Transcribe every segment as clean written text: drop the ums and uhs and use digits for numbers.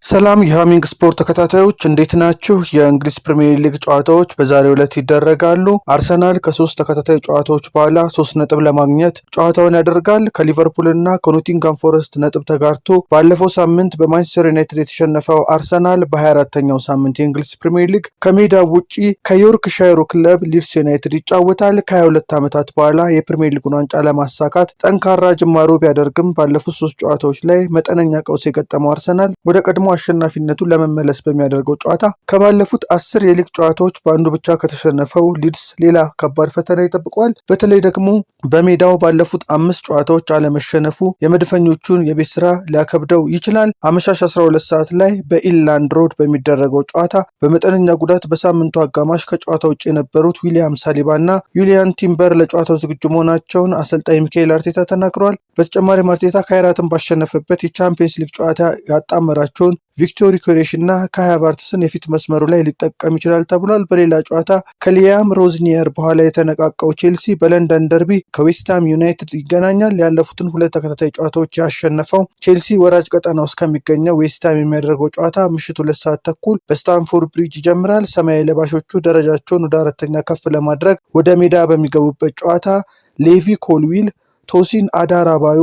ሰላም የሃሚንግ ስፖርት ተከታታዮች እንዴት ናችሁ? የእንግሊዝ ፕሪሚየር ሊግ ጨዋታዎች በዛሬው ዕለት ይደረጋሉ። አርሰናል ከ3 ተከታታይ ጨዋታዎች በኋላ 3 ነጥብ ለማግኘት ጨዋታውን ያደርጋል። ከሊቨርፑልና ከኖቲንጋም ፎረስት ነጥብ ተጋርቶ ባለፈው ሳምንት በማንቸስተር ዩናይትድ የተሸነፈው አርሰናል በ24ኛው ሳምንት የእንግሊዝ ፕሪሚየር ሊግ ከሜዳው ውጪ ከዮርክሻየሩ ክለብ ሊድስ ዩናይትድ ይጫወታል። ከ22 ዓመታት በኋላ የፕሪሚየር ሊጉን ዋንጫ ለማሳካት ጠንካራ ጅማሮ ቢያደርግም ባለፉት 3 ጨዋታዎች ላይ መጠነኛ ቀውስ የገጠመው አርሰናል ወደ ቀድሞ አሸናፊነቱን ለመመለስ በሚያደርገው ጨዋታ ከባለፉት 10 የሊግ ጨዋታዎች በአንዱ ብቻ ከተሸነፈው ሊድስ ሌላ ከባድ ፈተና ይጠብቀዋል። በተለይ ደግሞ በሜዳው ባለፉት 5 ጨዋታዎች አለመሸነፉ የመድፈኞቹን የቤት ስራ ሊያከብደው ይችላል። አመሻሽ 12 ሰዓት ላይ በኢላንድ ሮድ በሚደረገው ጨዋታ በመጠነኛ ጉዳት በሳምንቱ አጋማሽ ከጨዋታ ውጭ የነበሩት ዊሊያም ሳሊባ እና ዩሊያን ቲምበር ለጨዋታው ዝግጁ መሆናቸውን አሰልጣኝ ሚካኤል አርቴታ ተናግረዋል። በተጨማሪም አርቴታ ካይራትን ባሸነፈበት የቻምፒየንስ ሊግ ጨዋታ ያጣመራቸውን ቪክቶር ዮኬሬሽ እና ካይ ሃቨርትዝን የፊት መስመሩ ላይ ሊጠቀም ይችላል ተብሏል። በሌላ ጨዋታ ከሊያም ሮዝኒየር በኋላ የተነቃቃው ቼልሲ በለንደን ደርቢ ከዌስትሃም ዩናይትድ ይገናኛል። ያለፉትን 2 ተከታታይ ጨዋታዎች ያሸነፈው ቼልሲ ወራጅ ቀጠና ውስጥ ከሚገኘው ዌስትሃም የሚያደርገው ጨዋታ ምሽት 2 ሰዓት ተኩል በስታንፎርድ ብሪጅ ይጀምራል። ሰማያዊ ለባሾቹ ደረጃቸውን ወደ 4ኛ ከፍ ለማድረግ ወደ ሜዳ በሚገቡበት ጨዋታ ሌቪ ኮልዊል፣ ቶሲን አዳራባዮ፣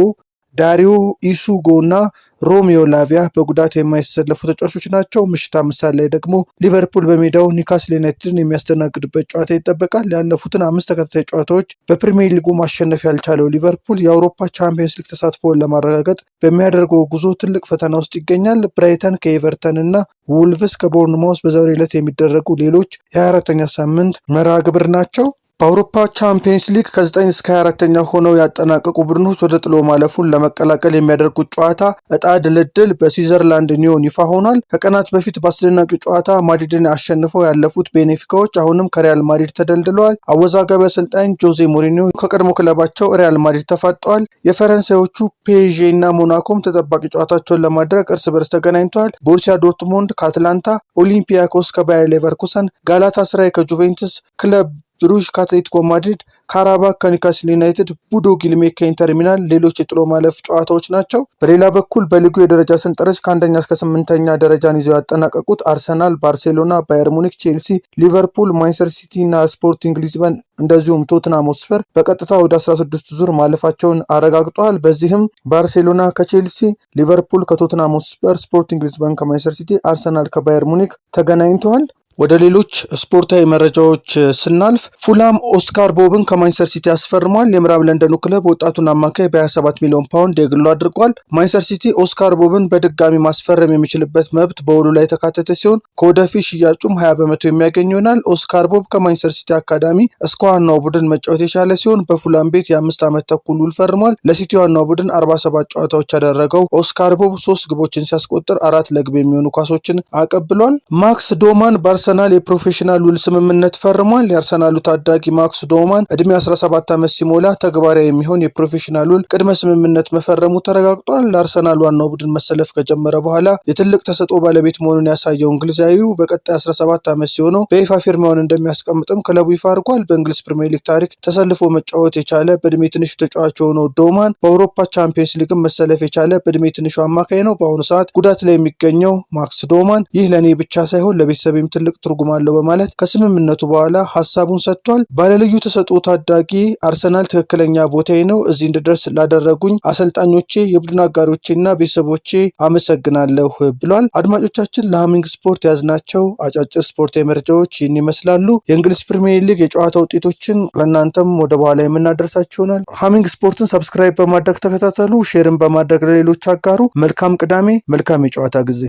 ዳሪዮ ኢሱጎ እና ሮሚዮ ላቪያ በጉዳት የማይሰለፉ ተጫዋቾች ናቸው። ምሽት 5 ሰዓት ላይ ደግሞ ሊቨርፑል በሜዳው ኒውካስል ዩናይትድን የሚያስተናግድበት ጨዋታ ይጠበቃል። ያለፉትን 5 ተከታታይ ጨዋታዎች በፕሪሚየር ሊጉ ማሸነፍ ያልቻለው ሊቨርፑል የአውሮፓ ቻምፒየንስ ሊግ ተሳትፎውን ለማረጋገጥ በሚያደርገው ጉዞ ትልቅ ፈተና ውስጥ ይገኛል። ብራይተን ከኤቨርተን እና ውልቭስ ከቦርንማውዝ በዛሬው ዕለት የሚደረጉ ሌሎች የ24ኛ ሳምንት መርሃ ግብር ናቸው። በአውሮፓ ቻምፒየንስ ሊግ ከ9 እስከ 24ኛ ሆነው ያጠናቀቁ ቡድኖች ወደ ጥሎ ማለፉን ለመቀላቀል የሚያደርጉት ጨዋታ እጣ ድልድል በስዊዘርላንድ ኒዮን ይፋ ሆኗል። ከቀናት በፊት በአስደናቂ ጨዋታ ማድሪድን አሸንፈው ያለፉት ቤኔፊካዎች አሁንም ከሪያል ማድሪድ ተደልድለዋል። አወዛጋቢ አሰልጣኝ ጆዜ ሞሪኒዮ ከቀድሞ ክለባቸው ሪያል ማድሪድ ተፋጠዋል። የፈረንሳዮቹ ፔዤ እና ሞናኮም ተጠባቂ ጨዋታቸውን ለማድረግ እርስ በርስ ተገናኝተዋል። ቦሩሲያ ዶርትሙንድ ከአትላንታ፣ ኦሊምፒያኮስ ከባየር ሌቨርኩሰን፣ ጋላታሳራይ ከጁቬንቱስ፣ ክለብ ብሩዥ ከአትሌቲኮ ማድሪድ፣ ካራባክ ከኒውካስል ዩናይትድ፣ ቦዶ ግሊምት ከኢንተር ሚላን ሌሎች የጥሎ ማለፍ ጨዋታዎች ናቸው። በሌላ በኩል በሊጉ የደረጃ ሰንጠረዥ ከ1ኛ እስከ 8ኛ ደረጃን ይዘው ያጠናቀቁት አርሰናል፣ ባርሴሎና፣ ባየር ሙኒክ፣ ቼልሲ፣ ሊቨርፑል፣ ማንቸስተር ሲቲ እና ስፖርቲንግ ሊዝበን እንደዚሁም ቶትናም ሆትስፐር በቀጥታ ወደ 16 ዙር ማለፋቸውን አረጋግጠዋል። በዚህም ባርሴሎና ከቼልሲ፣ ሊቨርፑል ከቶትናም ሆትስፐር፣ ስፖርቲንግ ሊዝበን ከማንቸስተር ሲቲ፣ አርሰናል ከባየር ሙኒክ ተገናኝተዋል። ወደ ሌሎች ስፖርታዊ መረጃዎች ስናልፍ ፉላም ኦስካር ቦብን ከማንቸስተር ሲቲ አስፈርሟል። የምዕራብ ለንደኑ ክለብ ወጣቱን አማካይ በ27 ሚሊዮን ፓውንድ የግሉ አድርጓል። ማንቸስተር ሲቲ ኦስካር ቦብን በድጋሚ ማስፈረም የሚችልበት መብት በውሉ ላይ የተካተተ ሲሆን ከወደፊት ሽያጩም 20 በመቶ የሚያገኝ ይሆናል። ኦስካር ቦብ ከማንቸስተር ሲቲ አካዳሚ እስከ ዋናው ቡድን መጫወት የቻለ ሲሆን በፉላም ቤት የ5 ዓመት ተኩል ውል ፈርሟል። ለሲቲ ዋናው ቡድን 47 ጨዋታዎች ያደረገው ኦስካር ቦብ 3 ግቦችን ሲያስቆጥር 4 ለግብ የሚሆኑ ኳሶችን አቀብሏል። ማክስ ዶማን አርሰናል የፕሮፌሽናል ውል ስምምነት ፈርሟል። የአርሰናሉ ታዳጊ ማክስ ዶማን እድሜ 17 ዓመት ሲሞላ ተግባራዊ የሚሆን የፕሮፌሽናል ውል ቅድመ ስምምነት መፈረሙ ተረጋግጧል። ለአርሰናል ዋናው ቡድን መሰለፍ ከጀመረ በኋላ የትልቅ ተሰጥኦ ባለቤት መሆኑን ያሳየው እንግሊዛዊው በቀጣይ 17 ዓመት ሲሆነው በይፋ ፊርማውን እንደሚያስቀምጥም ክለቡ ይፋ አድርጓል። በእንግሊዝ ፕሪሚየር ሊግ ታሪክ ተሰልፎ መጫወት የቻለ በእድሜ ትንሹ ተጫዋች የሆነው ዶማን በአውሮፓ ቻምፒየንስ ሊግም መሰለፍ የቻለ በእድሜ ትንሹ አማካይ ነው። በአሁኑ ሰዓት ጉዳት ላይ የሚገኘው ማክስ ዶማን ይህ ለእኔ ብቻ ሳይሆን ለቤተሰቤም ትልቅ ትርጉም አለው በማለት ከስምምነቱ በኋላ ሀሳቡን ሰጥቷል። ባለልዩ ተሰጥኦ ታዳጊ አርሰናል ትክክለኛ ቦታዬ ነው፣ እዚህ እንድደርስ ላደረጉኝ አሰልጣኞቼ፣ የቡድን አጋሮቼና ቤተሰቦቼ አመሰግናለሁ ብሏል። አድማጮቻችን ለሃሚንግ ስፖርት ያዝናቸው አጫጭር ስፖርታዊ መረጃዎች ይህን ይመስላሉ። የእንግሊዝ ፕሪሚየር ሊግ የጨዋታ ውጤቶችን ለእናንተም ወደ በኋላ የምናደርሳችሁ ይሆናል። ሃሚንግ ስፖርትን ሰብስክራይብ በማድረግ ተከታተሉ፣ ሼርን በማድረግ ለሌሎች አጋሩ። መልካም ቅዳሜ፣ መልካም የጨዋታ ጊዜ።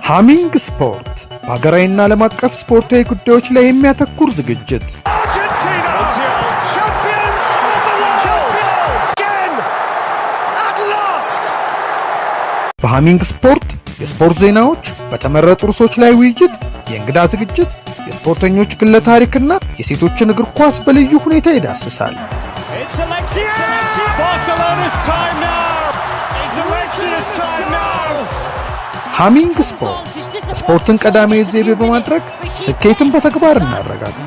ሃሚንግ ስፖርት በሀገራዊና ዓለም አቀፍ ስፖርታዊ ጉዳዮች ላይ የሚያተኩር ዝግጅት። በሃሚንግ ስፖርት የስፖርት ዜናዎች፣ በተመረጡ ርዕሶች ላይ ውይይት፣ የእንግዳ ዝግጅት፣ የስፖርተኞች ግለ ታሪክና የሴቶችን እግር ኳስ በልዩ ሁኔታ ይዳስሳል። ሃሚንግ ስፖርት ስፖርትን ቀዳሚ ዘይቤ በማድረግ ስኬትን በተግባር እናረጋግጥ።